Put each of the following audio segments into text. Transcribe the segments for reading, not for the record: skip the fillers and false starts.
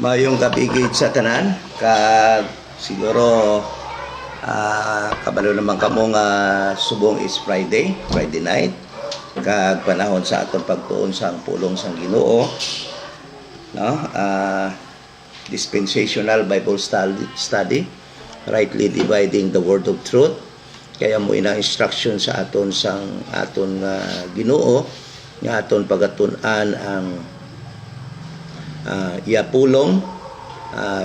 Mayong kapigid sa tanan kag siguro kabalo naman kamo nga subong is Friday night kag panahon sa aton pagtuon sa pulong sang Ginoo, no? Dispensational Bible study, rightly dividing the word of truth. Kaya mo ina instruction sa aton sang aton Ginoo nga aton pagatun-an ang pulong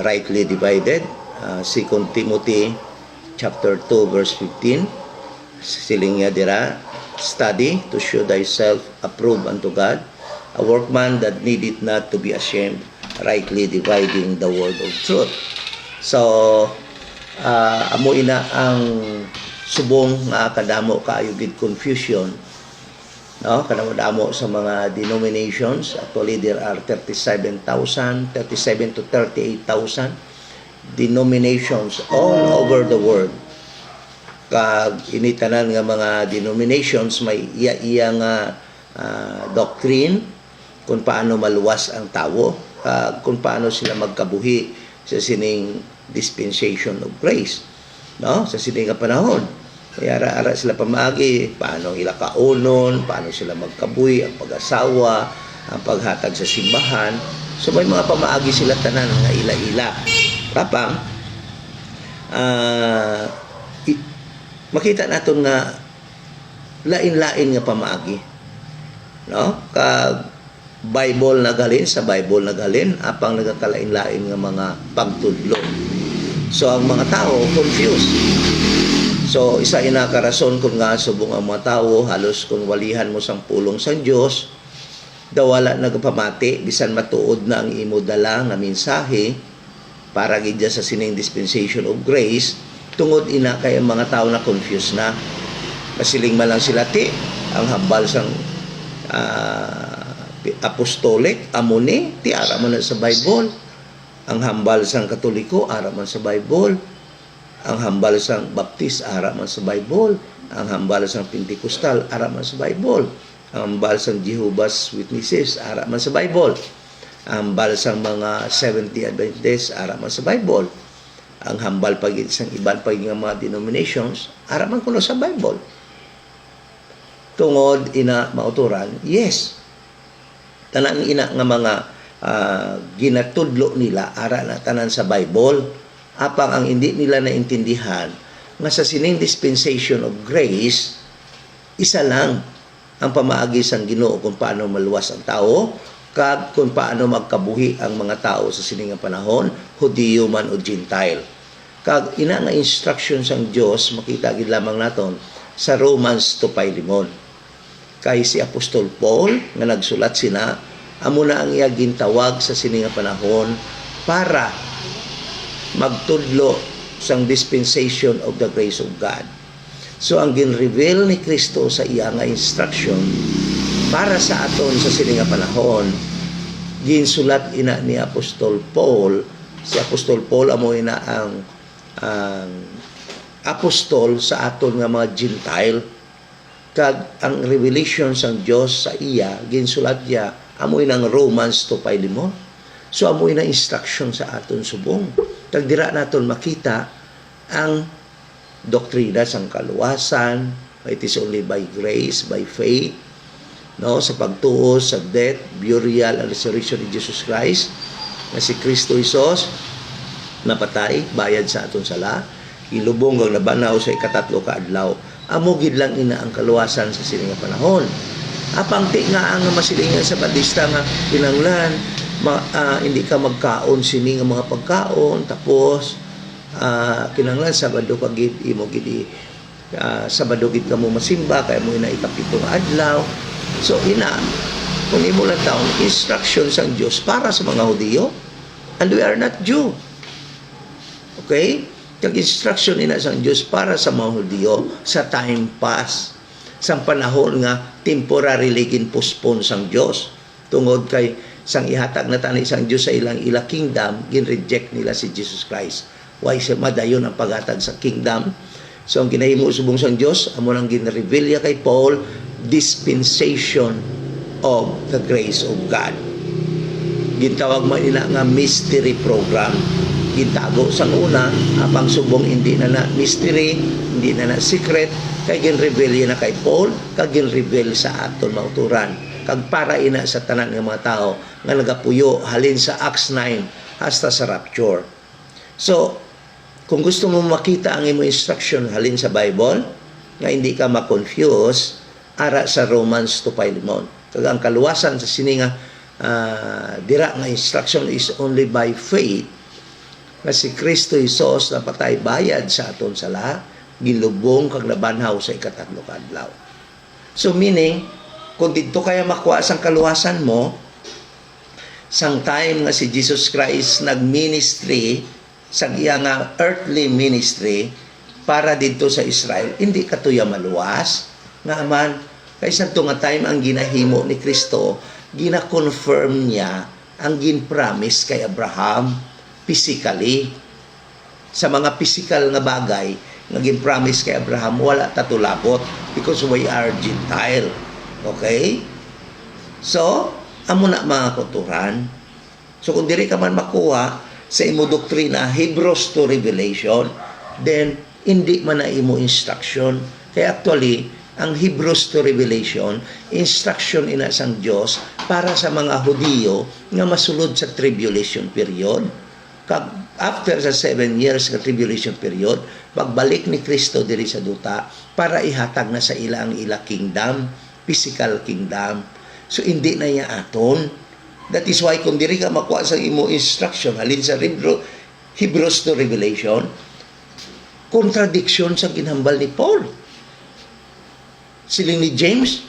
rightly divided. 2 Timothy chapter 2 verse 15 siling niya dira, study to show thyself approved unto God, a workman that needeth not to be ashamed, rightly dividing the word of truth. So amo ina ang subong nga kadamo kaayo gid confusion, no? Kadamo sa mga denominations. Actually there are 37 to 38,000 denominations all over the world. Kag initanan nga mga denominations may iya nga doctrine kung paano maluwas ang tawo, kung paano sila magkabuhi sa sining dispensation of grace, no? Sa sining nga panahon. Kaya ara sila pamaagi, paano ila kaunon, paano sila magkabuhi, ang pag-asawa, ang paghatag sa simbahan. So may mga pamaagi sila tanan nga ila-ila. Tapang makita naton nga lain-lain nga pamaagi, no? Kag Bible nagalin sa Bible nagalin apang nagakalain-lain nga mga pagtudlo. So ang mga tao confused. So isa ina ka rason kung nga subong ang mga tao halos kung walihan mo sang pulong sang Dios daw wala nagapamati bisan matuod na ang imo dala nga mensahe para gid sa sining dispensation of grace, tungod ina kay ang mga tao na confused na. Masiling man lang sila ti ang hambal sang apostolic amuni ti ara man sa Bible, ang hambal sang Katoliko ara man sa Bible, ang hambal sang Baptist ara man sa Bible, ang hambal sang Pentecostal ara man sa Bible, ang hambal sang Jehovah's Witnesses ara man sa Bible, ang hambal sang mga 70 Adventists ara man sa Bible, ang hambal pag isang iban pag nga mga denominations ara man kuno sa Bible. Tungod ina mauturan, yes, tanan ina nga mga ginatudlo nila ara na tanan sa Bible. Apang ang hindi nila naintindihan nga sa sining dispensation of grace, isa lang ang pamaagi sang Ginoo kung paano maluwas ang tao kag kung paano magkabuhi ang mga tao sa sining nga panahon, Hudiyo man o Gentile. Kag ina nga instruction sang Dios makita gid lamang naton sa Romans 2:5. Kay si Apostol Paul nga nagsulat sina, amo na ang iya gintawag sa sining nga panahon para magtudlo sang dispensation of the grace of God. So ang gin-reveal ni Kristo sa iya nga instruction para sa aton sa sining nga panahon, ginsulat ina ni Apostol Paul. Si Apostol Paul amo ina ang apostol sa aton nga mga Gentile. Kag ang revelation sang Dios sa iya ginsulat niya amo ina ang Romans 2:5. So amo ina instruction sa aton subong. Kag dira naton makita ang doktrina sang kaluwasan. It is only by grace, by faith, no, sa pagtuo sa death, burial, and resurrection ni Jesus Christ, na si Kristo Jesus napatay, bayad sa aton sala, ilubong kag nabanaw sa ikatatlo ka adlaw. Amo gid lang ina ang kaluwasan sa sining nga panahon. Apang ti nga ang masilingan sa Batista nga kinanglan hindi ka magkaon sini nga mga pagkaon, tapos kinanglan Sabado ka gid imo gid Sabado gid kamo masimba kay mo ina ikapito nga adlaw. So ina kung imo lang taon instruction sang Dios para sa mga Hudiyo, and we are not Jew. Okay? Kag instruction ina sang Dios para sa mga Hudiyo sa time pass, sa panahon nga temporarily ginpostpone sang Dios tungod kay sang ihatag na tani sang Dios sa ilang kingdom, gin-reject nila si Jesus Christ. Why siya madayon ang paghatag sa kingdom? So ang ginahimo subong sang Dios amo nang gin-reveal kay Paul, dispensation of the grace of God. Gintawag man ina nga mystery program. Gintago sang una, apang subong hindi na mystery, hindi na secret, kay gin-reveal na kay Paul, kag gin-reveal sa aton mauturan. Kag para ina sa tanan ng mga tao nga nagapuyo halin sa Acts 9 hasta sa rapture. So, kung gusto mo makita ang imo instruction halin sa Bible, nga hindi ka ma-confuse, ara sa Romans 2:5. Kag ang kaluwasan sa sininga dira nga instruction is only by faith nga si Kristo Hesus napatay bayad sa aton sala, gilubong kag nabanhaw sa ikatatlo ka adlaw. So meaning, kung dito kaya makuha sang kaluwasan mo, sang time nga si Jesus Christ nag-ministry, sang iya nga earthly ministry, para dito sa Israel, hindi katuya maluwas, nga man, kaysa ito nga time ang ginahimo ni Kristo, gina-confirm niya ang gin-promise kay Abraham physically. Sa mga physical nga bagay, nga gin-promise kay Abraham, wala tatulabot because we are Gentile. Okay? So, amo na mga kuturan. So, kung diri ka man makuha sa imo doktrina, Hebrews to Revelation, then, hindi man na imo instruction. Kaya actually, ang Hebrews to Revelation, instruction ina sang Dios para sa mga Hudiyo nga masulod sa tribulation period. After sa 7 years nga tribulation period, pagbalik ni Kristo diri sa duta para ihatag na sa ila ang ila kingdom, physical kingdom. So hindi na niya aton. That is why kung diri ka makuha sa imo instruction halin sa Hebrews to Revelation, contradiction sa ginhambal ni Paul. Siling ni James,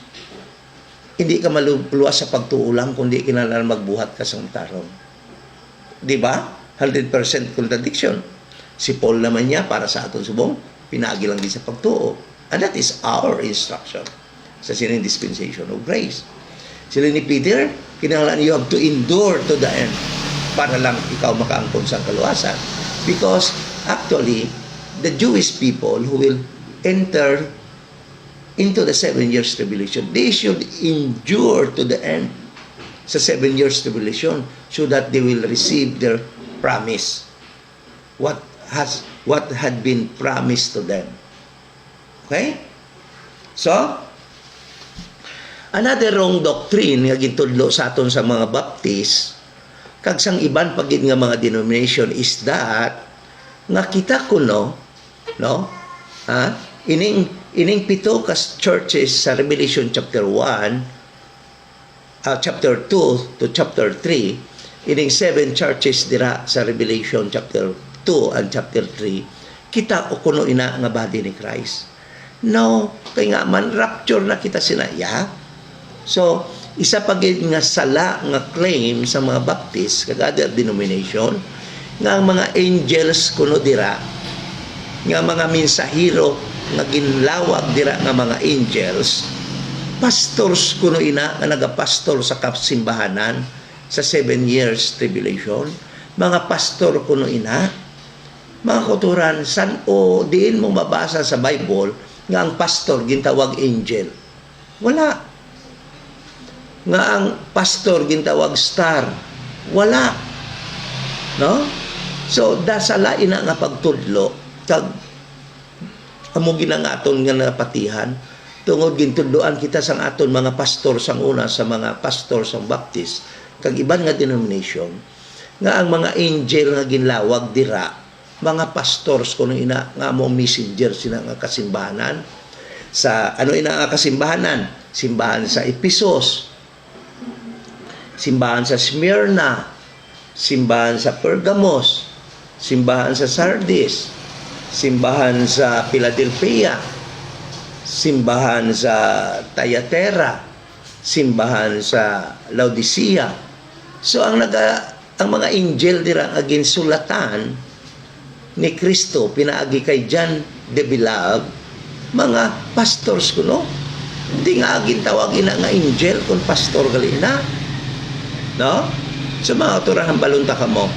hindi ka maluluwas sa pagtuulang kundi kinahanglan magbuhat ka sa tarong. Di ba? 100% contradiction. Si Paul naman niya para sa aton subong, pinagi lang din sa pagtuo. And that is our instruction sa sining dispensation of grace. Siling ni Peter, kinahanglan you have to endure to the end para lang ikaw makaangkon sa kaluwasan. Because actually, the Jewish people who will enter into the 7 years tribulation, they should endure to the end sa 7 years tribulation so that they will receive their promise. What had been promised to them. Okay? So, another wrong doctrine nga gitudlo sa aton sa mga Baptist, kag sang iban pagid nga mga denomination is that nga kita kuno, no? Ining pito kas churches sa Revelation chapter 1, chapter 2 to chapter 3, ining 7 churches dira sa Revelation chapter 2 and chapter 3, kita o kuno ina nga body ni Christ. No, kay nga man rapture na kita sinaya. So, isa pagid nga sala nga claim sa mga Baptist kag other denomination nga ang mga angels kuno dira, nga mga mensahero nga ginlawag dira nga mga angels, pastors kuno ina nga nagapastor sa kasimbahanan sa 7 years tribulation, mga pastor kuno ina. Mga kuturan, san o diin mo mabasa sa Bible nga ang pastor gintawag angel? Wala. Nga ang pastor gintawag star? Wala. No? So, dasala ina nga pagtudlo, kag amo ginangaton nga napatihan, tungod gintudloan kita sang aton mga pastor sang una sa mga pastor sang Baptist, kag iban nga denomination, nga ang mga angel nga ginlawag dira, mga pastors kuno ina nga mo messenger sila nga kasimbahanan. Sa ano ina nga kasimbahanan? Simbahan sa Ephesus, simbahan sa Smyrna, simbahan sa Pergamos, simbahan sa Sardis, simbahan sa Philadelphia, simbahan sa Thyatira, simbahan sa Laodicea. So ang mga angel dira agin sulatan ni Kristo pinaagi kay John the Beloved, mga pastors kuno. Hindi nga agin tawag ina nga angel kung pastor gali na. No? So mga turahan balunta ka mo,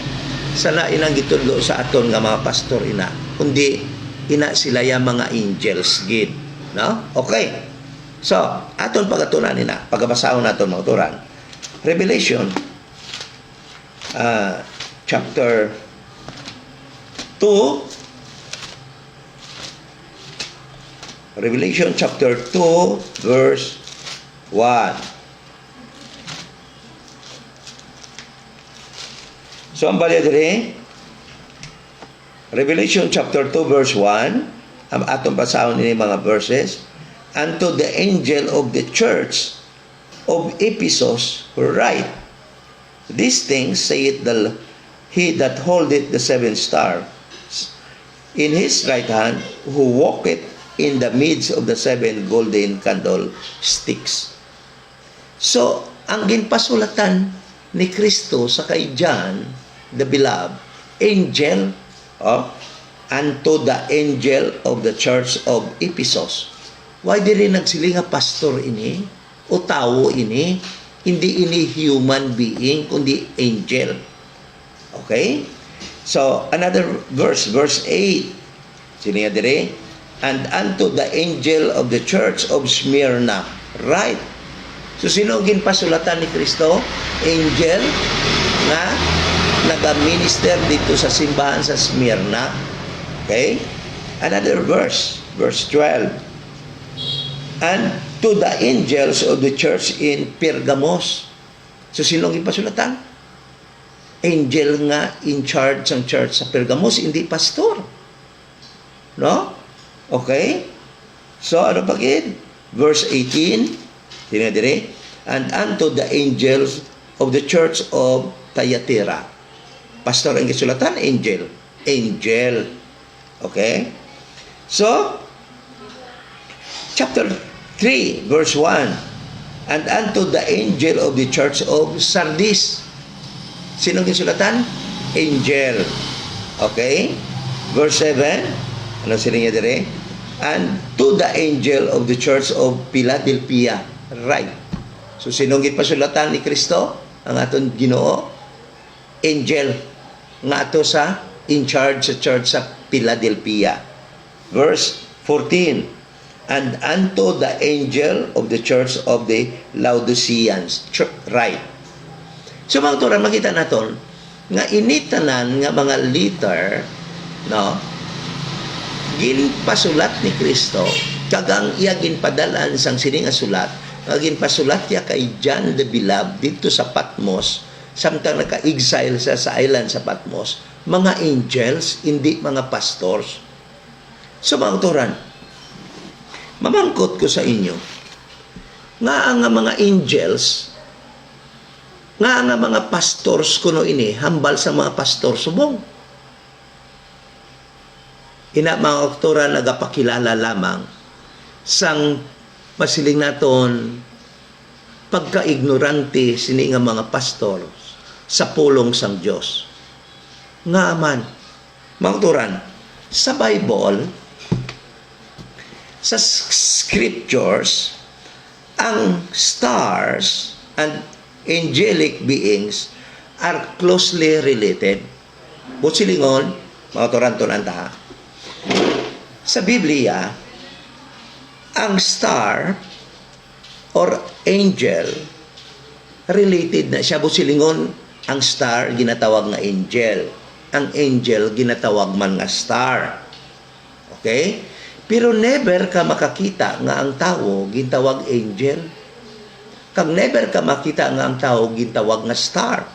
sana inang gitudlo sa aton nga mga pastor ina, kundi ina sila ya mga angels gid, no? Okay. So, aton pagatunan ina, pagabasahon naton mga turan. Revelation chapter 2, Revelation chapter 2, verse 1. So, ang bali diri, Revelation chapter 2, verse 1, ang atong basahon ini mga verses, unto the angel of the church of Ephesus write, these things saith he that holdeth the seven stars in his right hand, who walketh in the midst of the seven golden candlesticks. So, ang ginpasulatan ni Kristo sa kay John, the beloved, angel, unto the angel of the church of Ephesus. Why diri nagsilinga pastor ini o tao ini? Hindi ini human being, kundi angel. Okay? So, another verse 8. Silinga diri, and unto the angel of the church of Smyrna write. So, sino ginpasulatan ni Kristo? Angel nga nag-minister dito sa simbahan sa Smyrna. Okay? Another verse 12. And to the angels of the church in Pergamos. So, sino ginpasulatan? Angel nga in charge ng church sa Pergamos, hindi pastor. No? Okay? So, ano pa gid? Verse 18, dinadire, and unto the angels of the church of Thyatira. Pastor ang gisulatan, angel. Angel. Okay? So, chapter 3, verse 1, and unto the angel of the church of Sardis. Sinong gisulatan? Angel. Okay? Verse 7, ano sila niya dire? And to the angel of the church of Philadelphia. Right. So, sinong gipasulatan ni Kristo? Ang aton Ginoo? Angel. Nga ato sa in charge sa church sa Philadelphia. Verse 14, and unto the angel of the church of the Laodiceans. Right. So, mga turan, makita naton nga initanan nga mga letter, no, ginpasulat ni Kristo, kagang iya ginpadalan sang sining nga sulat, nga ginpasulat niya kay John the Beloved dito sa Patmos, samtang naka-exile sa island sa Patmos, mga angels, hindi mga pastors. So, mga turan, mamangkot ko sa inyo, nga ang mga angels, nga ang mga pastors kuno ini, hambal sa mga pastor subong. Ina mga oktora nagapakilala lamang sang pasiling naton pagka-ignorante sini nga mga pastor sa pulong sang Dios. Nga man, mga oktoran, sa Bible, sa scriptures, ang stars and angelic beings are closely related. Busilingon, mga oktoran anta, sa Biblia, ang star or angel related na siya. Busilingon, ang star ginatawag nga angel. Ang angel ginatawag man nga star. Okay? Pero never ka makakita nga ang tao ginatawag angel. Kag never ka makita nga ang tao ginatawag nga star.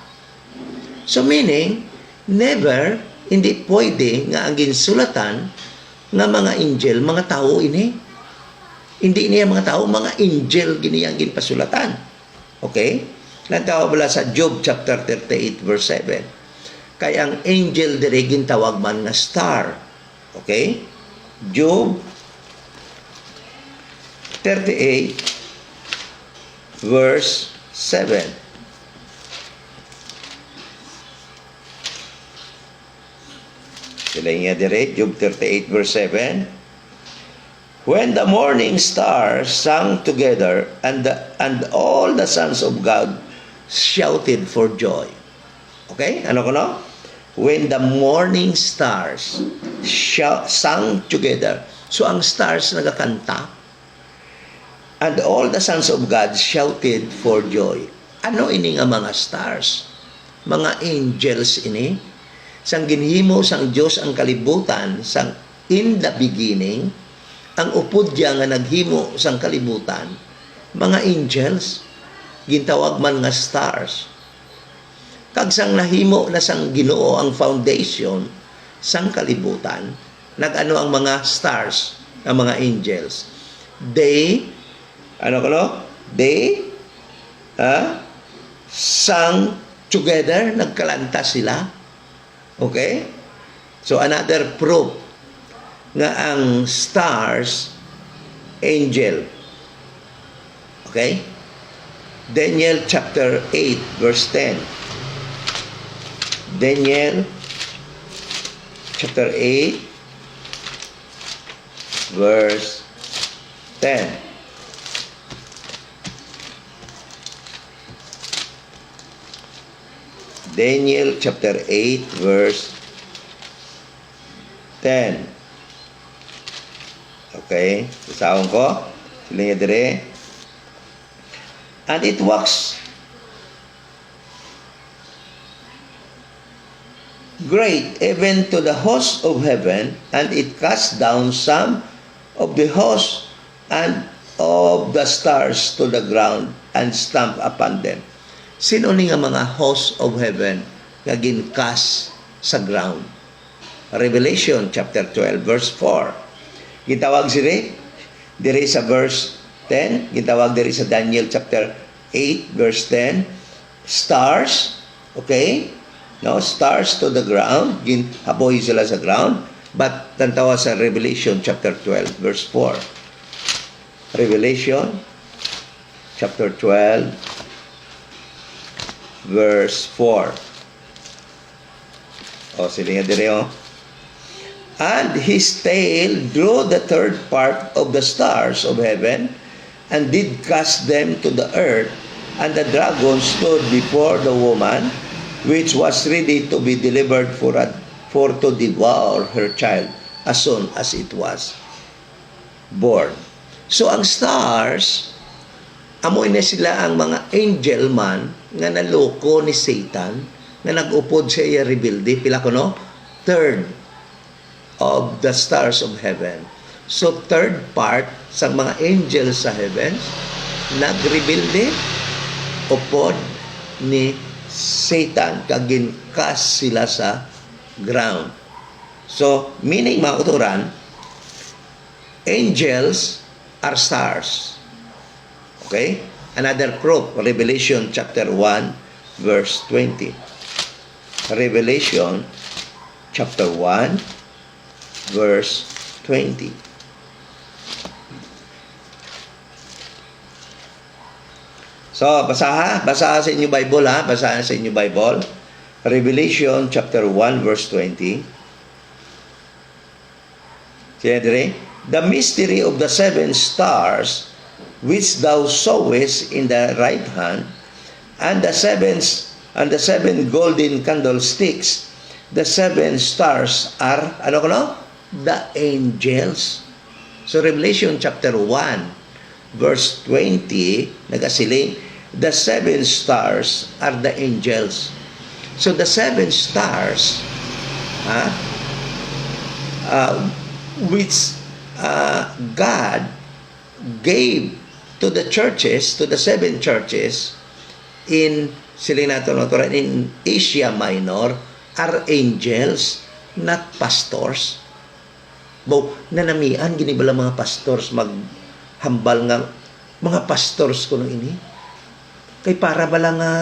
So meaning, never, hindi pwede nga ang ginsulatan nga mga angel, mga tao ini. Hindi niya mga tao, mga angel giniyang ginpasulatan. Okay? Lantawa bala sa Job chapter 38 verse 7. Kaya ang angel dire gintawag man nga star. Okay? Job 38 verse 7. Sila niya dire, Job 38 verse 7. When the morning stars sang together and all the sons of God shouted for joy. Okay? Ano ko no? When the morning stars sang together. So ang stars nagakanta. And all the sons of God shouted for joy. Ano ini nga mga stars? mga angels ini. Sang ginhimo sang Dios ang kalibutan, sang in the beginning, ang upod diya nga naghimo sang kalibutan, mga angels, gintawag man nga stars. Kag sang nahimo na sang Ginoo ang foundation sang kalibutan, nagano ang mga stars, ang mga angels. They, They sang together, nagkalanta sila. Okay? So another proof nga ang stars, angel. Okay? Daniel chapter 8 verse 10. Daniel chapter 8 verse 10. Daniel chapter 8 verse 10. Okay, basahon ko. Sila niya dire. And it was great even to the host of heaven, and it cast down some of the host and of the stars to the ground and stamped upon them. Sino ni nga mga host of heaven nga ginkas sa ground? Revelation chapter 12 verse 4. Gitawag dire sa verse 10, gitawag dire sa Daniel chapter 8 verse 10, stars, okay? No, stars to the ground, ginhaboy sila sa ground, but tantawa sa Revelation chapter 12 verse 4. Revelation chapter 12 verse 4. O, sige nga dire, oh. And his tail drew the third part of the stars of heaven, and did cast them to the earth, and the dragon stood before the woman, which was ready to be delivered for to devour her child, as soon as it was born. So, ang stars, amoy na sila ang mga angel man nga naloko ni Satan, nga nag-upod sa iya rebelde, pila ko no? Third of the stars of heaven. So third part sa mga angels sa heaven, nagrebelde, upod ni Satan, kaginkas sila sa ground. So, meaning mga kuturan, angels are stars. Okay? Another proof, Revelation chapter 1 verse 20. Revelation chapter 1 verse 20. So, basaha sa inyo Bible, ha? Basaha sa inyo Bible. Revelation chapter 1 verse 20. Siya dire, the mystery of the seven stars which thou sawest in the right hand, and the seven golden candlesticks. The seven stars are, the angels. So Revelation chapter 1 verse 20, nagasiling, the seven stars are the angels. So the seven stars, which God gave to the churches, to the seven churches in in Asia Minor, are angels, not pastors. Nanamian ginibala mga pastors maghambal nga mga pastors kuno ini. Kay para bala nga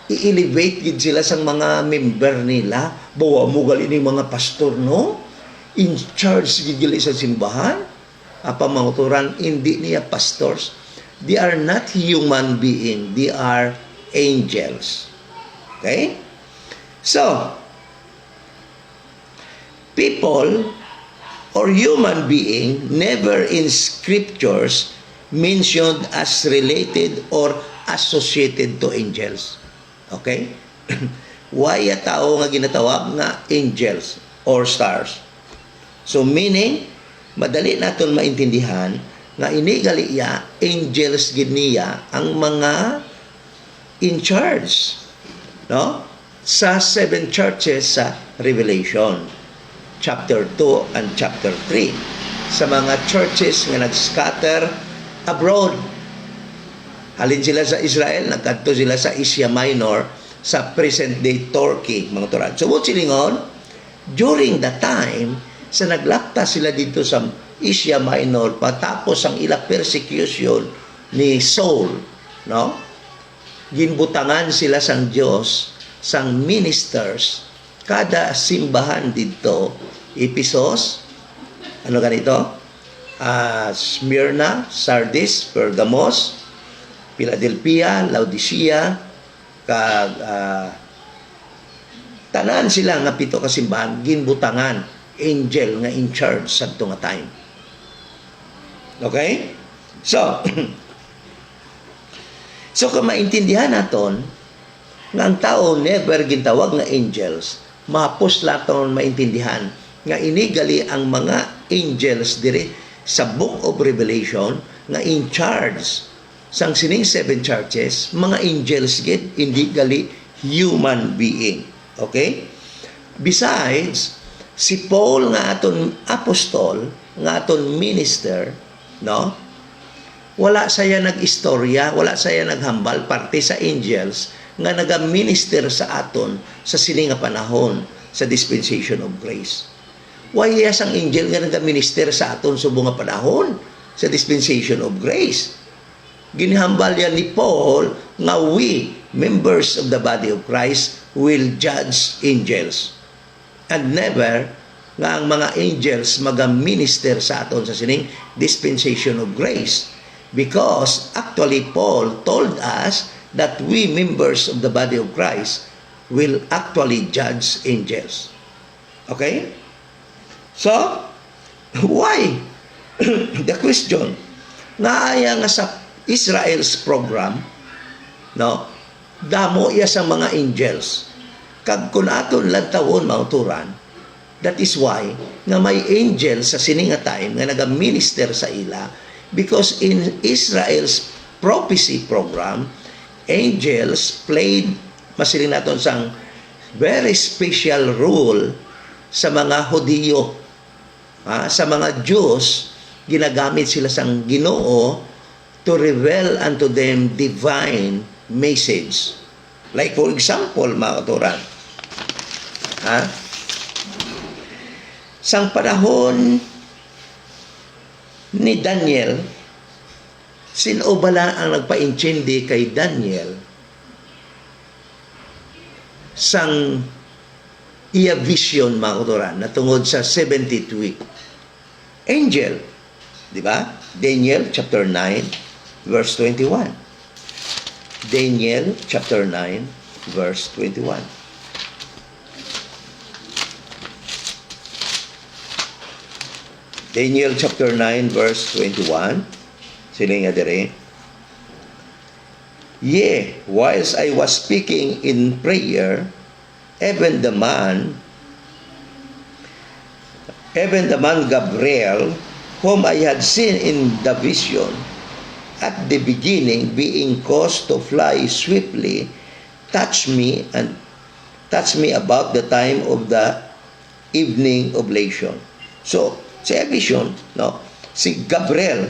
i-elevate gid sila sang mga member nila. Bawa mo gali ini mga pastor, no? In charge gid sa simbahan. Apa manguturan, hindi niya pastors. They are not human being. They are angels. Okay? So, people or human being never in scriptures mentioned as related or associated to angels. Okay? Why a tao nga ginatawag nga angels or stars? So, meaning, madali naton maintindihan nga inigali iya angels gid niya ang mga in charge no? Sa 7 churches sa Revelation, chapter 2 and chapter 3. Sa mga churches nga nag-scatter abroad. Halin sila sa Israel, nagkadto sila sa Asia Minor, sa present-day Turkey, mga turan. So, what silingon? During the time, sa naglapta sila dito sa Asia Minor, patapos ang ila persecution ni Saul, no? Ginbutangan sila sang Dios, sang ministers, kada simbahan dito, Ephesus, ano ganito? Smyrna, Sardis, Pergamos, Philadelphia, Laodicea, kag tanan sila nga 7 ka simbahan ginbutangan angel nga in charge sadto nga time. Okay? So so kung maintindihan naton nga ang tao never gintawag nga angels, mahapos laton maintindihan nga inigali ang mga angels dire sa Book of Revelation nga in charge sang sining 7 churches, mga angels gid, hindi gali human being. Okay? Besides, si Paul nga aton apostol, nga aton minister, no? Wala saya nag-istorya, wala saya naghambal parte sa angels nga naga-minister sa aton sa sining nga panahon sa dispensation of grace. Why yes ang angel nga naga-minister sa aton sa bunga panahon sa dispensation of grace? Ginhambal yan ni Paul nga we, members of the body of Christ, will judge angels. And never nga ang mga angels maga-minister sa aton sa sining dispensation of grace. Because actually Paul told us that we, members of the body of Christ, will actually judge angels. Okay? So, why? The question, naaya nga sa Israel's program, no? Damo iya sa mga angels. Kag kun aton lantawon mauturan, that is why nga may angels sa sining nga time nga naga-minister sa ila, because in Israel's prophecy program, angels played masilin naton sang very special role sa mga Hudiyo. Sa mga Jews, ginagamit sila sang Ginoo to reveal unto them divine message. Like for example, mga katuran, sang panahon ni Daniel, sino bala ang nagpa-intindi kay Daniel sang iya vision, mga katuran, na tungod sa 70th week? Angel, di ba? Daniel chapter 9 verse 21. Daniel chapter 9 verse 21. Daniel chapter 9 verse 21. Sila nga dire. Yea, whilst I was speaking in prayer, even the man Gabriel, whom I had seen in the vision, at the beginning, being caused to fly swiftly, touched me about the time of the evening oblation. So, sa vision, no, si Gabriel,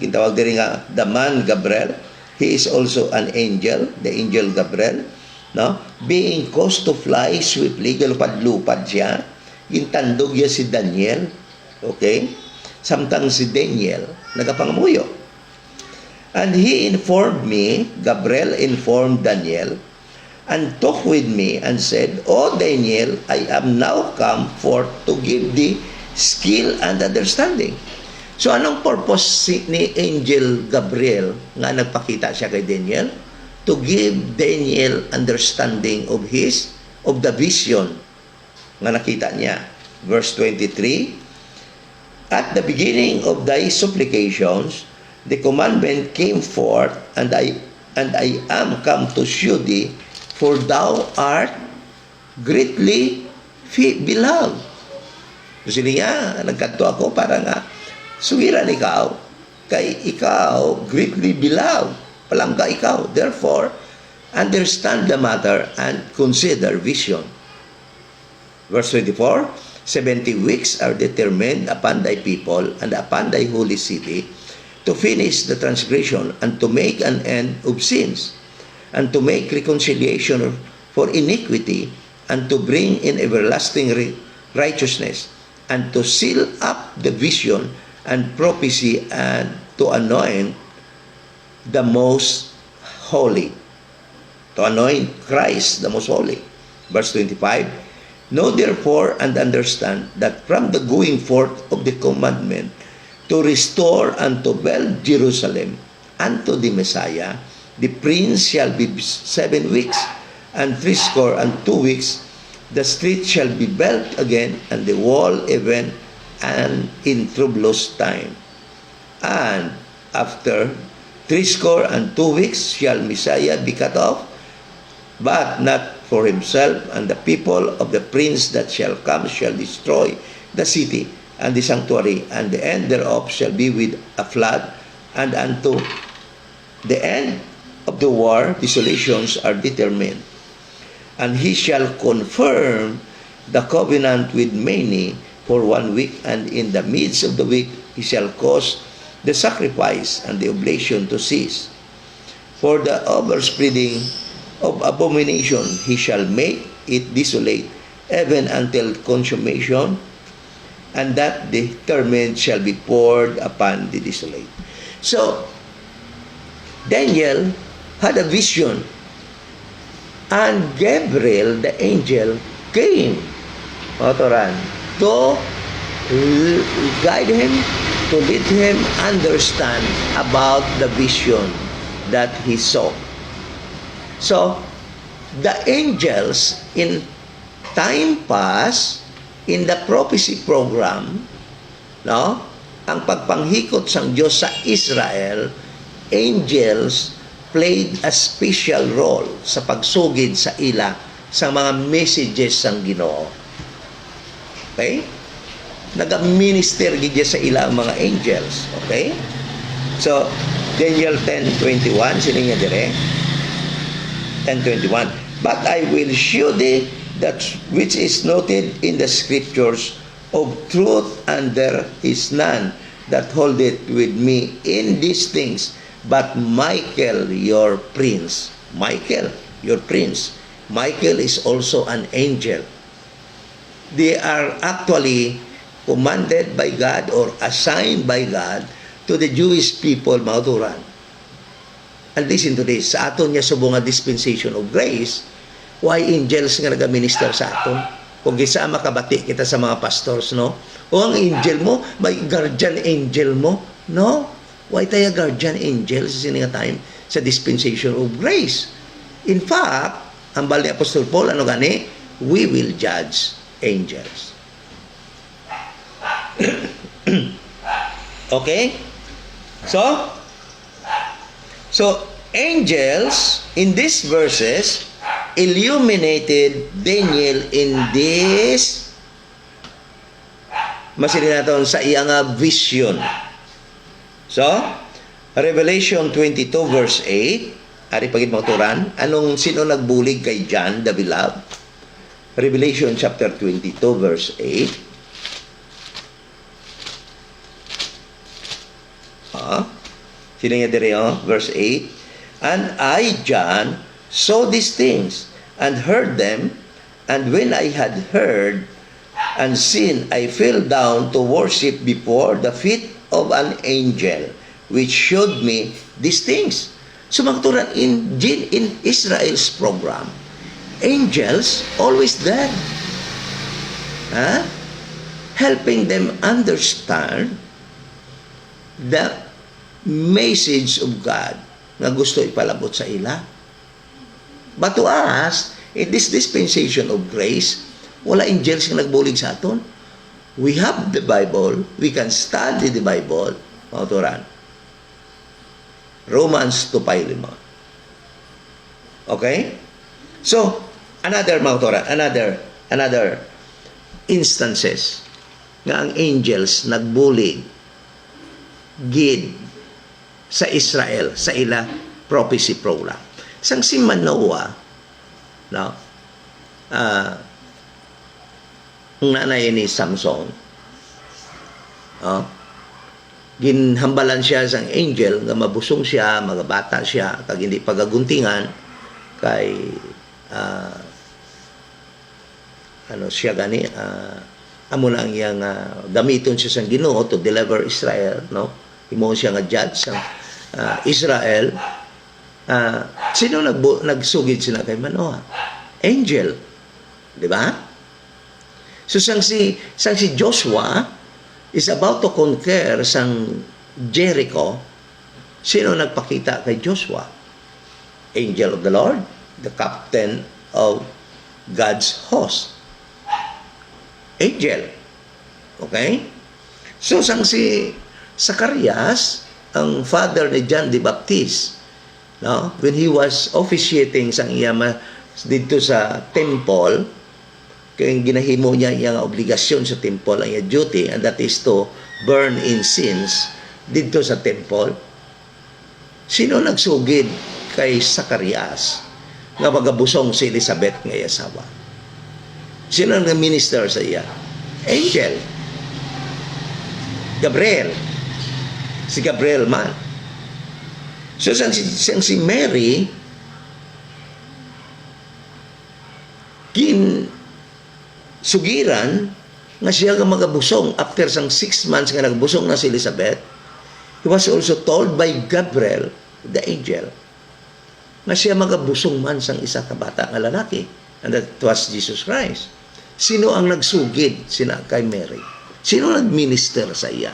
gitawag diri nga the man Gabriel, he is also an angel, the angel Gabriel, no, being caused to fly swiftly, galupad-lupad siya, intandog niya si Daniel, okay? Samtang si Daniel nagapangamuyo. And he informed me, Gabriel informed Daniel, and talked with me and said, O Daniel, I am now come forth to give thee skill and understanding. So anong purpose ni Angel Gabriel nga nagpakita siya kay Daniel? To give Daniel understanding of the vision nga nakita niya. Verse 23, at the beginning of thy supplications, the commandment came forth, and I am come to shew thee, for thou art greatly beloved. Kasi niya, nagkanto ako para nga sugiran ikaw, kay ikaw greatly beloved, palangga ikaw. Therefore, understand the matter and consider vision. Verse 24, 70 weeks are determined upon thy people and upon thy holy city to finish the transgression and to make an end of sins and to make reconciliation for iniquity and to bring in everlasting righteousness and to seal up the vision and prophecy and to anoint the most holy. To anoint Christ, the most holy. Verse 25, know therefore and understand that from the going forth of the commandment to restore and to build Jerusalem unto the Messiah, the prince shall be 7 weeks, and 62 weeks, the street shall be built again, and the wall even and in troublous time. And after 62 weeks shall Messiah be cut off, but not for himself, and the people of the prince that shall come shall destroy the city and the sanctuary, and the end thereof shall be with a flood, and unto the end of the war desolations are determined. And he shall confirm the covenant with many for 1 week, and in the midst of the week he shall cause the sacrifice and the oblation to cease. For the overspreading of abomination he shall make it desolate, even until consummation, and that the torment shall be poured upon the desolate. So, Daniel had a vision, and Gabriel, the angel, came to guide him, to let him understand about the vision that he saw. So, the angels in time past, in the prophecy program, no, ang pagpanghikot sang Diyos sa Israel, angels played a special role sa pagsugid sa ila sa mga messages sang Ginoo. Okay? Naga-minister gid sa ila ang mga angels. Okay? So, Daniel 10:21, sininga dire. 10:21. But I will show thee that which is noted in the scriptures of truth, and there is none that holdeth with me in these things, but Michael your prince. Michael your prince. Michael is also an angel. They are actually commanded by God or assigned by God to the Jewish people, mga turan. And listen to this, sa aton niya subong nga dispensation of grace, why angels nga nag-minister sa aton? Kung gisama kabati kita sa mga pastors, no? O ang angel mo, may guardian angel mo, no? Why tayo guardian angel sa sininga time sa dispensation of grace? In fact, ang bal ni Apostol Paul, ano gani? We will judge angels. Okay? So angels in these verses illuminated Daniel in this masilin naton sa iyang vision. So, Revelation 22 verse 8, ari pagit mauturan, sino nagbulig kay John the Beloved? Revelation chapter 22 verse 8. Sino nga dire, verse 8. And I, John, saw these things and heard them, and when I had heard and seen, I fell down to worship before the feet of an angel, which showed me these things. So magturan in Israel's program, angels always there, helping them understand the message of God nga gusto ipalabot sa ila. But to us, in this dispensation of grace, wala angels nga nagbulig sa aton. We have the Bible, we can study the Bible, mauturan. Romans 2:5. Okay? So, another instances nga ang angels nagbulig gid sa Israel sa ila prophecy program. Sang si Manoah, no? Ang nanay ni Samson, ginhambalan siya sang angel nga mabusong siya, magabata siya, kag hindi pagaguntingan kay siya gani amo na ang iyang gamiton siya sang Ginoo to deliver Israel, no? Imo siya nga judge sang Israel. Sino nagsugid sila kay Manoah? Angel, di ba? So sang si Joshua is about to conquer sang Jericho, sino nagpakita kay Joshua? Angel of the Lord, the captain of God's host. Angel. Okay? So sang si Zacarias, ang father ni John the Baptist, no? When he was officiating sang iyama dito sa temple, kaya ginahimo niya iyang obligasyon sa temple, ang iyang duty, and that is to burn incense dito sa temple. Sino nagsugid kay Zacarias nga magabusong si Elizabeth nga asawa? Sino ang minister sa iya? Angel. Gabriel. Si Gabriel man. So si Mary, sugiran nga siya nga magabusong after sang 6 months nga nagbusong na si Elizabeth. He was also told by Gabriel, the angel, nga siya magabusong man sang isa ka bata nga lalaki, and that was Jesus Christ. Sino ang nagsugid sina kay Mary? Sino nagminister sa iya?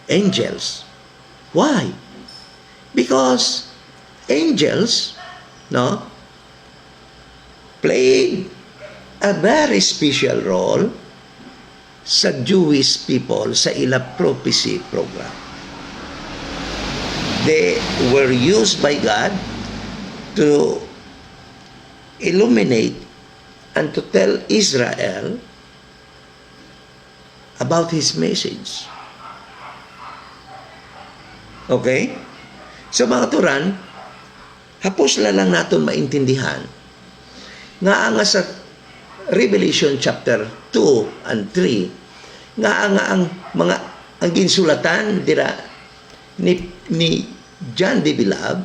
Angels. Why? Because angels, no, played a very special role sa Jewish people sa ila prophecy program. They were used by God to illuminate and to tell Israel about His message. Okay? So mga turan, hapos lang natin maintindihan nga sa Revelation chapter 2 and 3 nga ang ginsulatan dira ni John the Beloved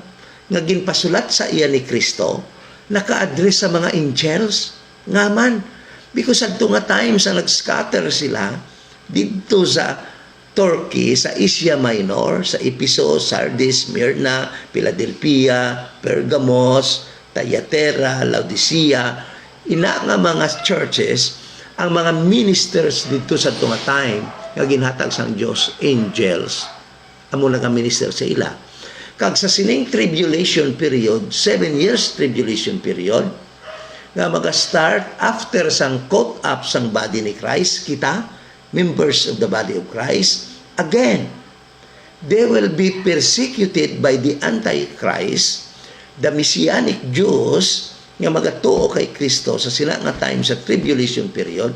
nga ginpasulat sa iya ni Kristo, naka-address sa mga angels nga man, because at nga times na nag-scatter sila dito sa Turkey, sa Asia Minor, sa Ephesus, Sardis, Smyrna, Philadelphia, Pergamos, Thyatira, Laodicea, ina nga mga churches, ang mga ministers dito sa tunga time nga ginhatag sang Dios, angels, amo na nga minister sa ila. Kag sa sining tribulation period, 7 years tribulation period, nga mag-start after sang caught up sang body ni Christ, kita, members of the body of Christ, again, they will be persecuted by the Antichrist, the Messianic Jews, nga magatuo kay Kristo sa sila nga time sa tribulation period,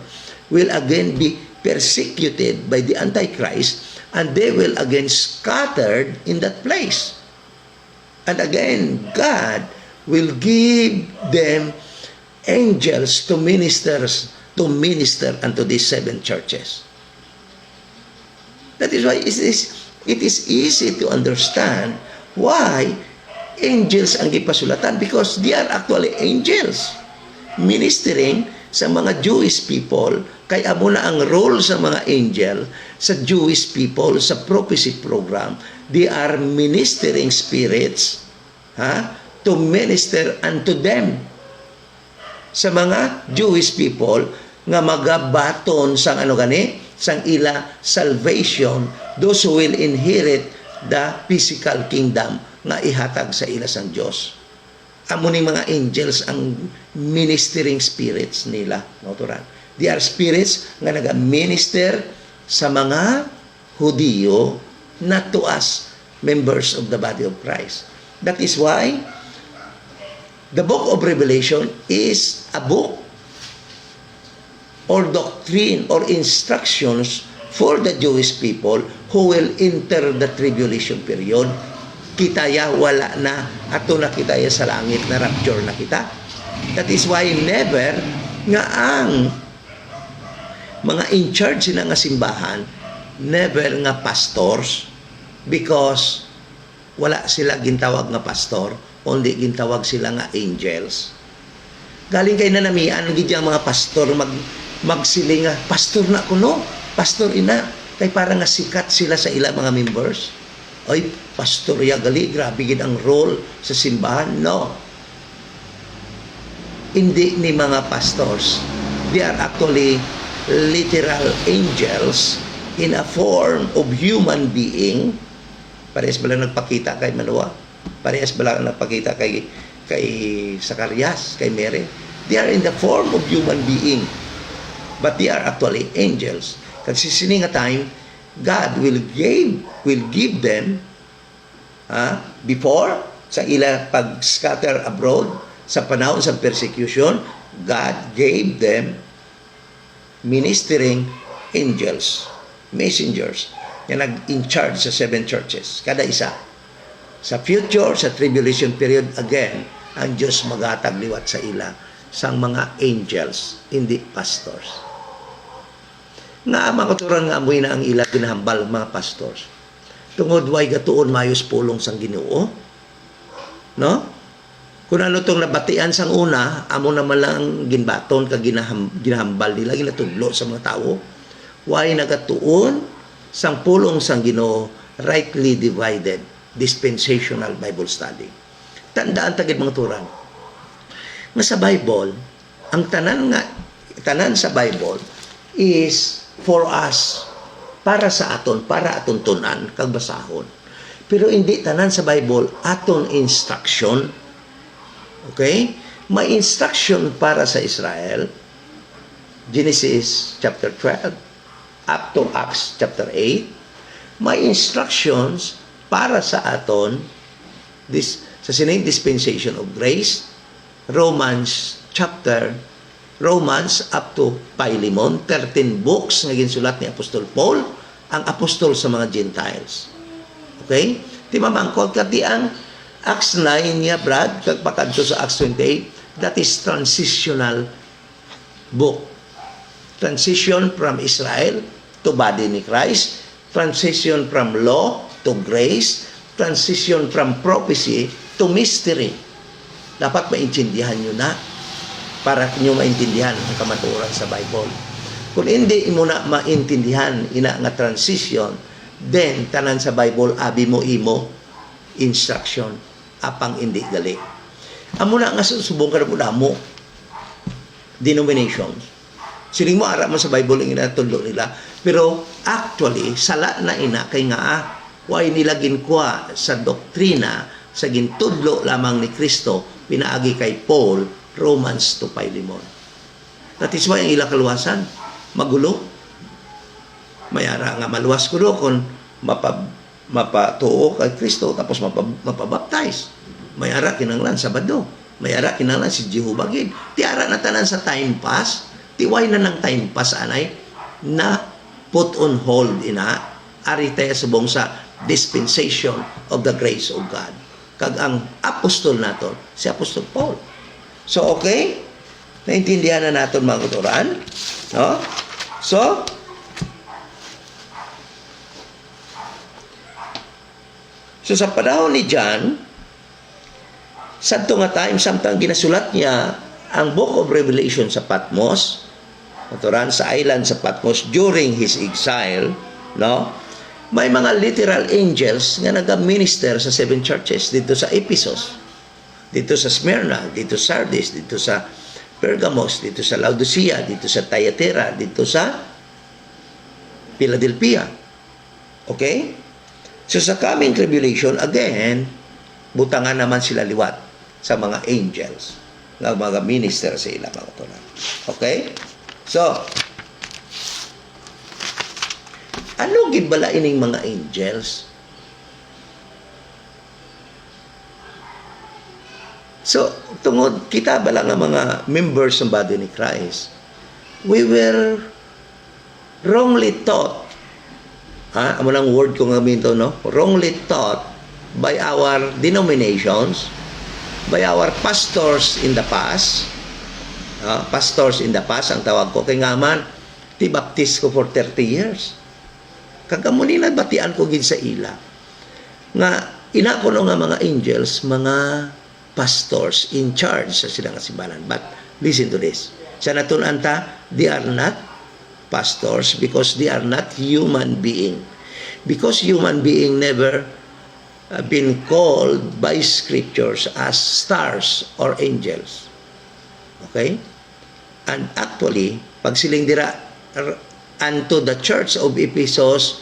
will again be persecuted by the Antichrist, and they will again scattered in that place. And again, God will give them angels to minister unto these 7 churches. That is why it is easy to understand why angels ang gipasulatan, because they are actually angels ministering sa mga Jewish people. Kaya mo na ang role sa mga angel sa Jewish people sa prophecy program. They are ministering spirits to minister unto them, sa mga Jewish people nga magabaton sang sang ila salvation, those who will inherit the physical kingdom nga ihatag sa ila sang Dios. Amo ni mga angels ang ministering spirits nila, no turan. They are spirits nga naga-minister sa mga Hudiyo, not to us, members of the body of Christ. That is why the book of Revelation is a book or doctrine or instructions for the Jewish people who will enter the tribulation period kita ya wala na, ato na kita ya sa langit, na rapture na kita. That is why never nga ang mga in charge na nga simbahan, never nga pastors, because wala sila gintawag nga pastor, kundi gintawag sila nga angels. Galing kay nanamian gid yang mga pastor magsiling nga, pastor na kuno, pastor ina, kay para nga sikat sila sa ila mga members. Ay, pastor ya gali, grabe gid ang role sa simbahan. No. Hindi ni mga pastors. They are actually literal angels in a form of human being. Parehas ba lang nagpakita kay Manoah? Parehas ba lang nagpakita kay Zacarias, kay Mary? They are in the form of human being, but they are actually angels. Kasi sininga time, God will give them before sa ila pag-scatter abroad sa panahon sa persecution, God gave them ministering angels, messengers, na nag-in charge sa 7 churches, kada isa. Sa future, sa tribulation period, again, ang Diyos magatag liwat sa ila sang mga angels, hindi pastors. Nga mga katuran nga amoy na ang ila ginahambal mga pastors. Tungod way gatuon mayos pulong sang Ginoo. No? Kung ano tong nabatian sang una, amo naman lang ginbaton ka ginahambal nila, ginatudlo sa mga tao. Way nagatuon sang pulong sang Ginoo, rightly divided, dispensational Bible study. Tandaan tagid mga turan. Nga sa Bible, ang tanan sa Bible is for us, para sa aton, para aton tunan, kag basahon. Pero hindi tanan sa Bible aton instruction. Okay? May instruction para sa Israel, Genesis chapter 12 up to Acts chapter 8. May instructions para sa aton sa sining dispensation of grace, Romans up to Philemon, 13 books nga ginsulat ni Apostol Paul, ang apostol sa mga Gentiles. Okay? Di mamangkot kati ang Acts 9 niya, Brad, kagpakadto sa Acts 28, that is transitional book. Transition from Israel to body ni Christ, transition from law to grace, transition from prophecy to mystery. Dapat maintindihan nyo na para nyo maintindihan ang kamaturan sa Bible. Kung hindi mo na maintindihan ina nga transition, then tanan sa Bible abi mo imo instruction apang hindi gali. Amo na nga subong ka na mo denominations. Siling mo ara mo sa Bible ang inatudlo nila, pero actually sala na ina kay nga way nila ginkuha sa doktrina sa gintudlo lamang ni Kristo pinaagi kay Paul, Romans to Philemon. That is why ang ila kaluwasan magulo. Mayara nga maluwas ko do kung mapatuo kay Kristo tapos mapabaptize. Mayara kinanglan Sabado. Mayara kinanglan si Jehovah gid. Tiara na tanan sa time pass. Tiway na ng time pass anay na put on hold ina ari tayo subong sa dispensation of the grace of God. Kag ang apostol naton si Apostol Paul. So okay? Naintindihan na naton mga kuturan? No? So sa panahon ni John, sadto nga time samtang ginasulat niya ang Book of Revelation sa Patmos, kuturan sa island sa Patmos during his exile, no? May mga literal angels nga nag-minister sa 7 churches dito sa Ephesus, dito sa Smyrna, dito sa Sardis, dito sa Pergamos, dito sa Laodicea, dito sa Thyatira, dito sa Philadelphia. Okay? So sa coming tribulation, again, butangan naman sila liwat sa mga angels nga mga minister sa ilang mga tunan. Okay? So, ano gibala ining mga angels? So, tungod kita bala nga mga members ng body ni Christ, we were wrongly taught. Amo lang word ko nga minto, no? Wrongly taught by our denominations, by our pastors in the past. Pastors in the past, ang tawag ko. Kaya nga man, ti-baptist ko for 30 years. Kagamo nila batian ko gid sa ila. Nga, inakuno nga mga angels, mga pastors in charge sa silang simbahan. But, listen to this. Sa natunan ta, they are not pastors because they are not human being. Because human being never been called by scriptures as stars or angels. Okay? And actually, pag siling dira unto the church of Ephesus,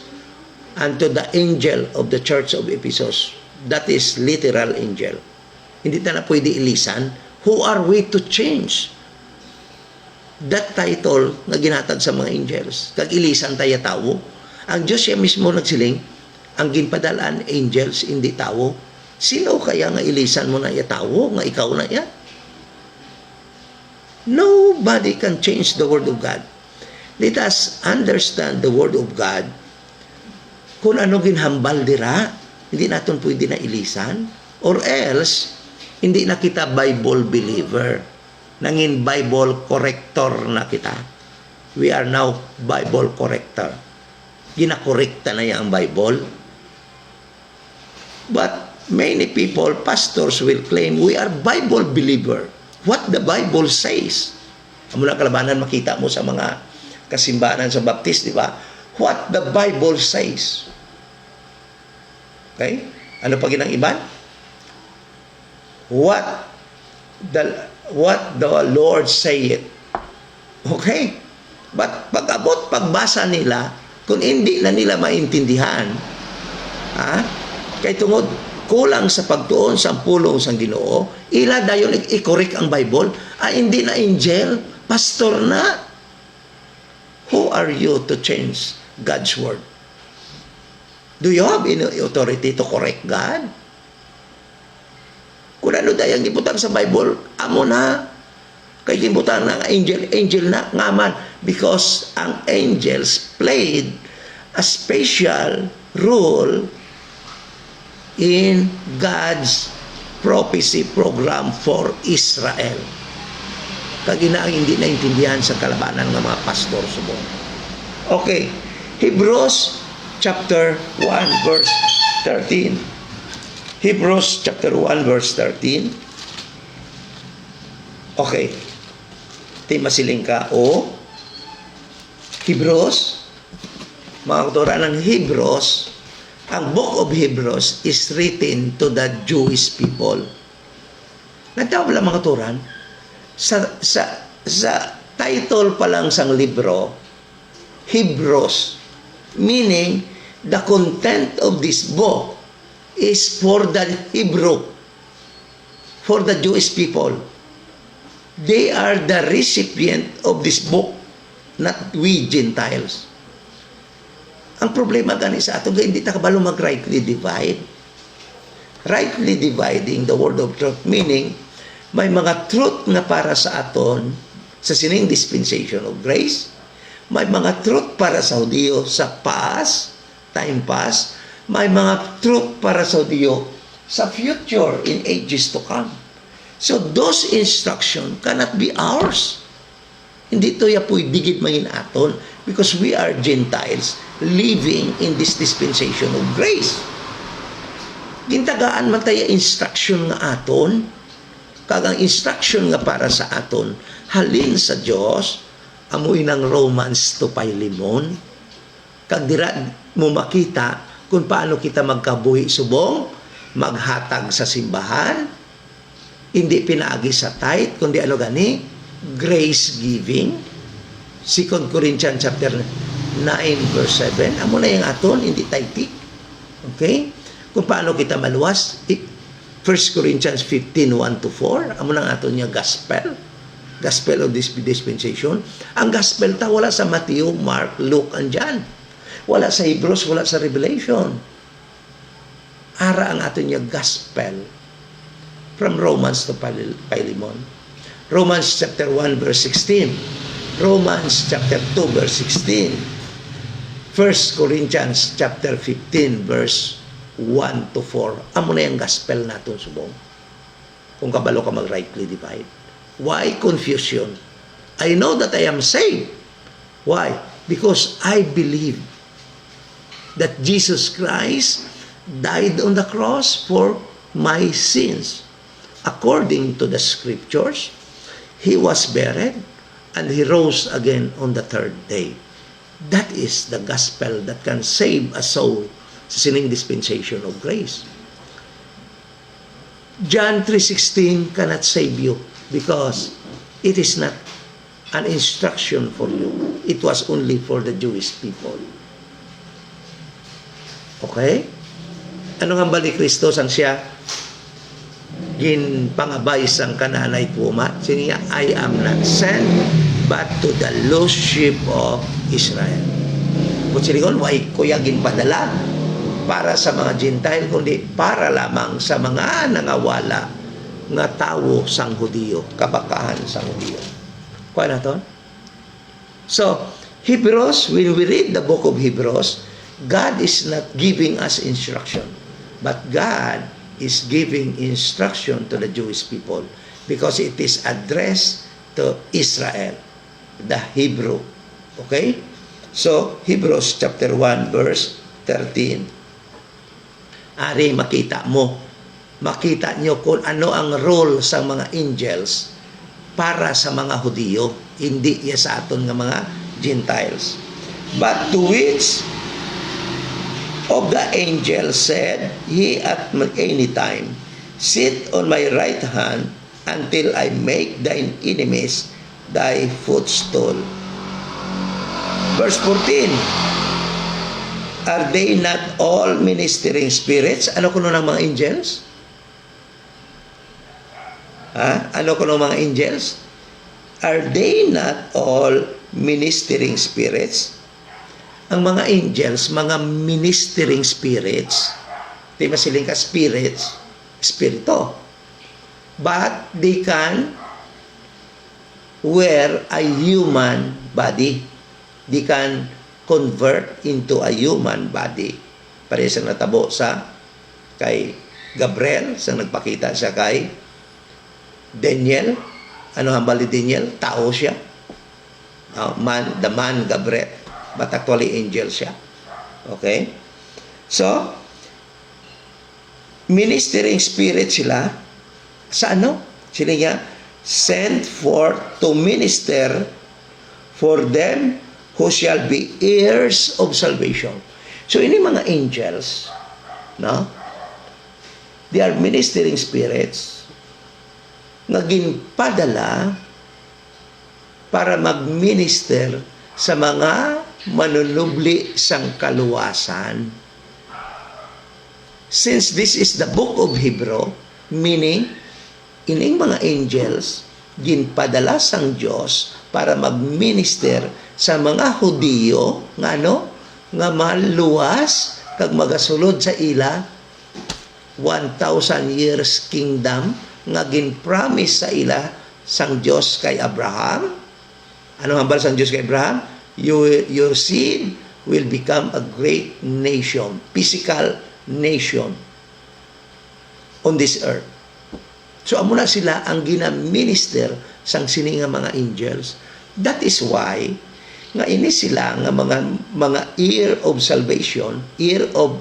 unto the angel of the church of Ephesus, that is literal angel. Hindi na pwede ilisan. Who are we to change that title na ginatag sa mga angels? Kag ilisan tayo tao. Ang Diyos siya mismo nagsiling, ang ginpadalaan angels, hindi tao. Sino kaya nga ilisan mo na ya tao, nga ikaw na ya? Nobody can change the Word of God. Let us understand the Word of God. Kung ano ginhambal dira, hindi natin pwede na ilisan. Or else, hindi na kita Bible believer. Nangin Bible corrector na kita. We are now Bible corrector. Ginakorekta na yung Bible. But many people, pastors will claim, we are Bible believer. What the Bible says. Mula kalabanan, makita mo sa mga kasimbahan sa Baptist, di ba? What the Bible says. Okay? Ano pa ginang iban? What the Lord saith. Okay? But pag-abot, pagbasa nila, kung hindi na nila maintindihan, kay tungod, kulang sa pagtuon sa pulong sang Ginoo, ila dayon i-correct ang Bible, hindi na angel, pastor na. Who are you to change God's word? Do you have any authority to correct God? Kung ano dayang gibutang sa Bible, amo na. Kay gibutang na angel na ngaman, because ang angels played a special role in God's prophecy program for Israel. Kagina ang hindi naintindihan sa kalabanan ng mga pastor subong. Okay, Hebrews chapter 1 verse 13. Hebrews chapter 1 verse 13. Okay. Masiling ka o Hebrews, mga autora ng Hebrews. Ang book of Hebrews is written to the Jewish people. Nagtawag lang mga turan, sa title pa lang sang libro, Hebrews, meaning the content of this book is for the Hebrew, for the Jewish people. They are the recipient of this book, not we Gentiles. Ang problema gani sa ato, hindi ta kabalo mag-rightly divide. Rightly dividing the word of truth, meaning may mga truth nga para sa aton sa sining dispensation of grace, may mga truth para sa Hudiyo sa past, time past, may mga truth para sa Hudiyo sa future, in ages to come. So those instruction cannot be ours. Hindi to ya po'y digit mangin aton, because we are Gentiles living in this dispensation of grace. Gintagaan man tayo instruction nga aton, kagang instruction nga para sa aton, halin sa Diyos, amoy ng Romans 2:5, kag dira mo makita kung paano kita magkabuhi subong, maghatag sa simbahan, hindi pinaagi sa tithe, kundi ano gani? Grace giving. 2 Corinthians chapter 9 verse 7. Amo na yung aton, hindi tithing. Okay? Kung paano kita maluwas, 1 Corinthians 15, 1-4. Amo na aton yung gospel. Gospel of this dispensation. Ang gospel ta wala sa Matthew, Mark, Luke, and John. Wala sa Hebrews, wala sa Revelation. Ara ang aton yung gospel. From Romans to Philemon. Romans chapter 1 verse 16. Romans chapter 2 verse 16. 1 Corinthians chapter 15 verse 1 to 4. Amo na yung gospel natin subong. Kung kabalo ka mag-rightly divide. Why confusion? I know that I am saved. Why? Because I believe that Jesus Christ died on the cross for my sins. According to the scriptures, He was buried and He rose again on the third day. That is the gospel that can save a soul sa sining dispensation of grace. John 3:16 cannot save you because it is not an instruction for you. It was only for the Jewish people. Okay? Ano nga bali Kristo sang siya ginpangabay sang kananay puma? Siniya, I am not sent but to the lost sheep of Israel. Kung silingon, why kuya ginpadala para sa mga Gentile, kundi para lamang sa mga nangawala nga tawo sang Hudiyo, kabakahan sang Hudiyo. Kuha na to? So, Hebrews, when we read the book of Hebrews, God is not giving us instruction, but God is giving instruction to the Jewish people because it is addressed to Israel, the Hebrew. Okay? So, Hebrews chapter 1 verse 13. Ari, makita mo. Makita nyo kung ano ang role sa mga angels para sa mga Hudiyo. Hindi iya sa aton nga mga Gentiles. But to which of the angels said, He at any time, sit on my right hand until I make thine enemies thy footstool. Verse 14, are they not all ministering spirits? Ano kuno ng mga angels? Ano kuno mga angels? Are they not all ministering spirits? Ang mga angels, mga ministering spirits, di masiling ka spirits, spirito. But they can wear a human body. They can convert into a human body. Pare sa natabo sa kay Gabriel, sa nagpakita siya kay Daniel. Ano hambal ni Daniel? Tao siya. The man Gabriel. But actually angel siya. Okay? So, ministering spirit sila sa ano? Sila niya, sent forth to minister for them who shall be heirs of salvation. So, ini mga angels, no? They are ministering spirits na ginpadala para mag-minister sa mga manunubli sang kaluwasan. Since this is the book of Hebrew, meaning, ining mga angels, ginpadala sang Diyos para mag-minister sa mga Hudiyo, nga ano, nga maluwas, kag magasulod sa ila, 1,000 years kingdom, nga ginpromise sa ila, sang Diyos kay Abraham. Ano hambal sang Diyos kay Abraham? Your seed will become a great nation, physical nation on this earth. So amo na sila ang gina-minister sang sini nga mga angels. That is why nga ini sila nga mga heir of salvation, heir of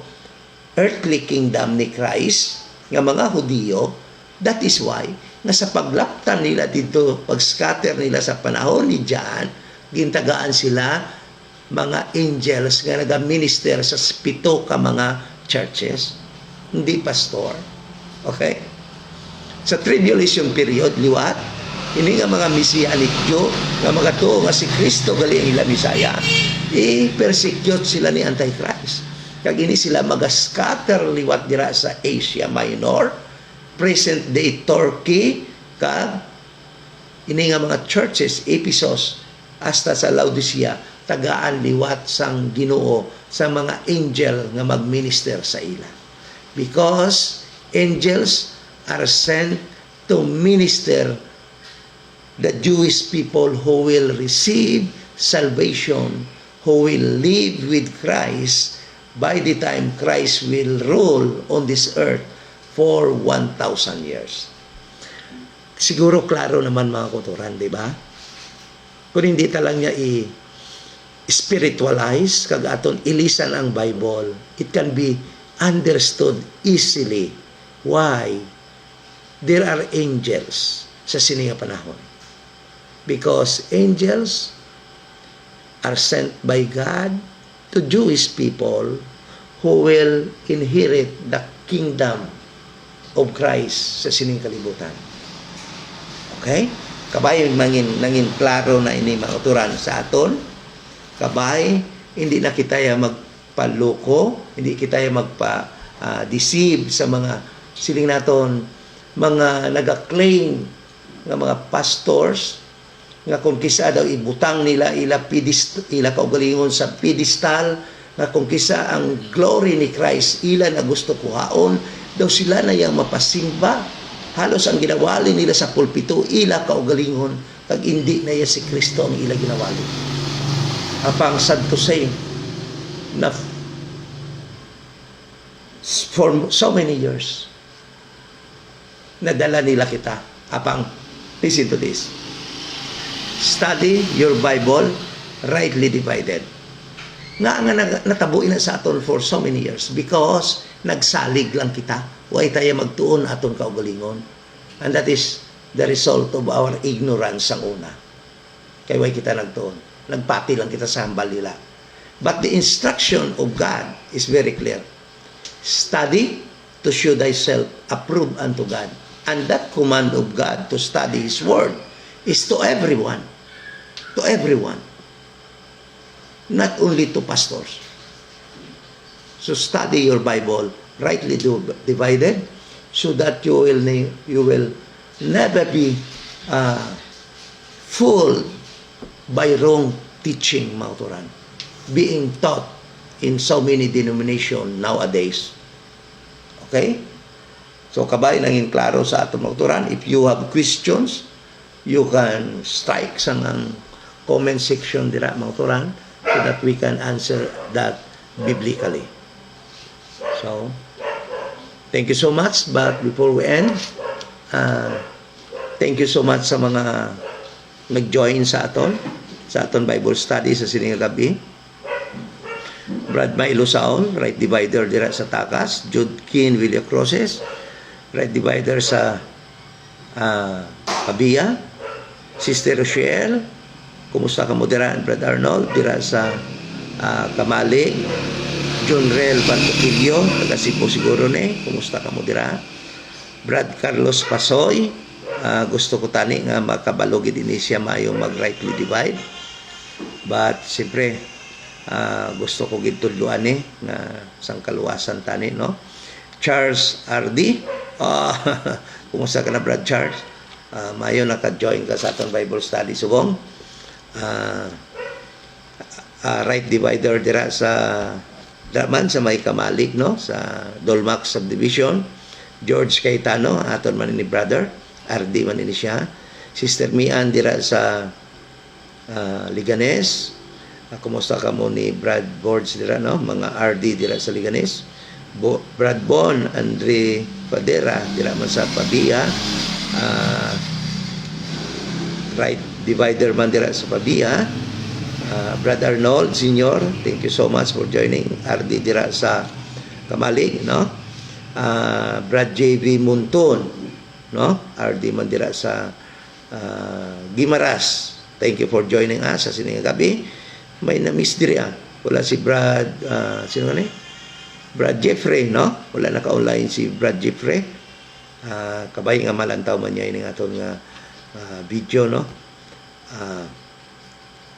earthly kingdom ni Christ, nga mga Hudiyo. That is why nga sa paglaptan nila dito, pag-scatter nila sa panahon ni John, gintagaan sila mga angels nga nag-minister sa 7 ka mga churches, hindi pastor. Okay? Sa tribulation period, liwat, ini nga mga messianic Jew, nga mga tuo nga si Kristo gali ang ila Misaya, i-persecute sila ni Antichrist. Kag ini sila mag-scatter liwat dira sa Asia Minor, present day Turkey, kag ini nga mga churches, Ephesus, hasta sa Laodicea, tagaan liwat sang Ginoo sa mga angel nga magminister sa ila. Because angels are sent to minister the Jewish people who will receive salvation, who will live with Christ by the time Christ will rule on this earth for 1,000 years. Siguro klaro naman mga kuturan, di ba? Kung hindi talang niya spiritualize, kag aton ilisan ang Bible, it can be understood easily why there are angels sa sininga panahon. Because angels are sent by God to Jewish people who will inherit the kingdom of Christ sa sining kalibutan. Okay? Kabay nangin klaro na ini mga uturan sa aton. Kabay, hindi na kita magpaloko, hindi kita magpa-deceive sa mga siling naton, mga nag-claim ng mga pastors, nga kung kisa daw ibutang nila ila kaugalingon sa pedestal, nga kung kisa ang glory ni Christ ila na gusto kuhaon, daw sila na yang mapasimba. Halos ang ginawali nila sa pulpito ila kaugalingon, kag hindi na si Kristo ang ila ginawali. Apang sad to say na for so many years nadala nila kita. Apang, listen to this. Study your Bible, rightly divided. Nga natabuin na sa aton for so many years because nagsalig lang kita. Huwag tayo magtuon aton kaugalingon. And that is the result of our ignorance ang una. Kaya huwag kita nagtuon. Nagpati lang kita sa hambal nila. But the instruction of God is very clear. Study to show thyself approved unto God. And that command of God to study His Word is to everyone. To everyone. Not only to pastors. So study your Bible, rightly divided, so that you will never be fooled by wrong teaching, mga turan, being taught in so many denominations nowadays. Okay? So kabay nangin klaro sa atong mga turan. If you have questions, you can strike sa comment section dira mga turan, so that we can answer that biblically. So, thank you so much. But before we end, thank you so much sa mga nag-join sa aton Bible study sa sining gabi. Brad Milo Saon, right divider dira sa Takas. Jude Kin Villacroses, right divider sa Pabia. Sister Rochelle, kumusta ka mo dira? Brad Arnold dira sa Kamali. John Rel Pantopilio, taga Cebu siguro kumusta ka mo dira? Brad Carlos Pasoy, gusto ko tani nga makabalog din siya mayong mag-rightly divide. But siyempre, gusto ko gitudluan nga sang kaluwasan tani, no? Charles RD, kumusta ka na Brad Charles? Mayo naka-join ka sa atong Bible study subong. Right divider dira sa Daman sa may Kamalig, no? Sa Dolmac Subdivision. George Cayetano, aton man ni brother. RD man ni siya. Sister Mian dira sa Liganes. Kumusta ka mo ni Brad Boards dira, no? Mga RD dira sa Liganes. Brad Bon, Andre Padera dira man sa Pabia. Right divider man dira sa Pabia. Brad Arnold Senior, thank you so much for joining. RD dira sa Kamalig, no? Brad JV Munton, no? RD man dira sa Gimaras, thank you for joining us sa sining gabi. May na-miss diri wala si Brad sino nga Brad Jeffrey, no? Wala naka-online si Brad Jeffrey. Kabay nga malantaw man niya ining aton nga video, no?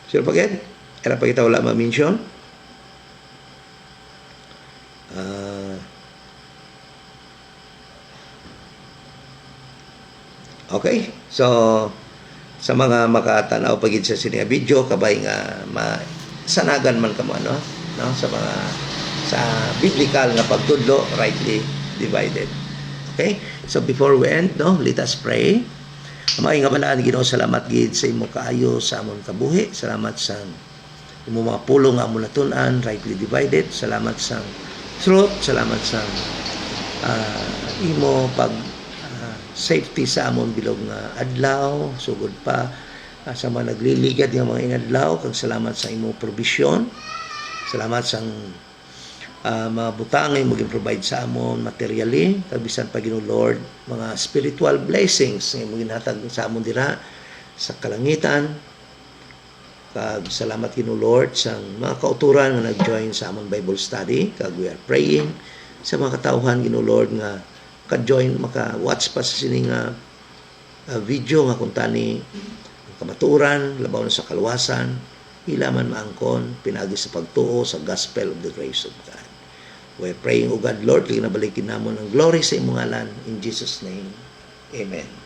Sure pagyan? Era pa kita wala ma-mention? Okay. So, sa mga makatanaw pagid sa sining video, kabay nga masanagan man kamo, no? Sa mga sa biblical nga pagtudlo, rightly divided. Okay? So, before we end, no, let us pray. Amay nga malaan, Ginoo, salamat gid sa imo kaayo sa amon kabuhi. Salamat sa Imo mga pulong nga amo natun-an, rightly divided. Salamat sa truth, salamat sa imo pag safety sa amon bilog nga adlaw, sugod pa sa mga nagliligad nga mga inadlaw, kag salamat sa imo provision. Salamat sa mga butang nga imo provide sa amon materially, kag bisan pa Ginoo Lord, mga spiritual blessings nga imo ginhatag sa amon dira sa kalangitan. Kag salamat Ginoo Lord sa mga kauturan nga nag-join sa amon Bible study, kag we are praying sa mga katawhan Ginoo Lord nga ka-join, maka-watch pa sa sining video nga kung tani kamaturan, labaw na sa kaluwasan, ilaman maangkon, pinagi sa pagtuo sa gospel of the grace of God. We're praying, O God, Lord, kinabalikin namon ang glory sa imong ngalan. In Jesus' name, Amen.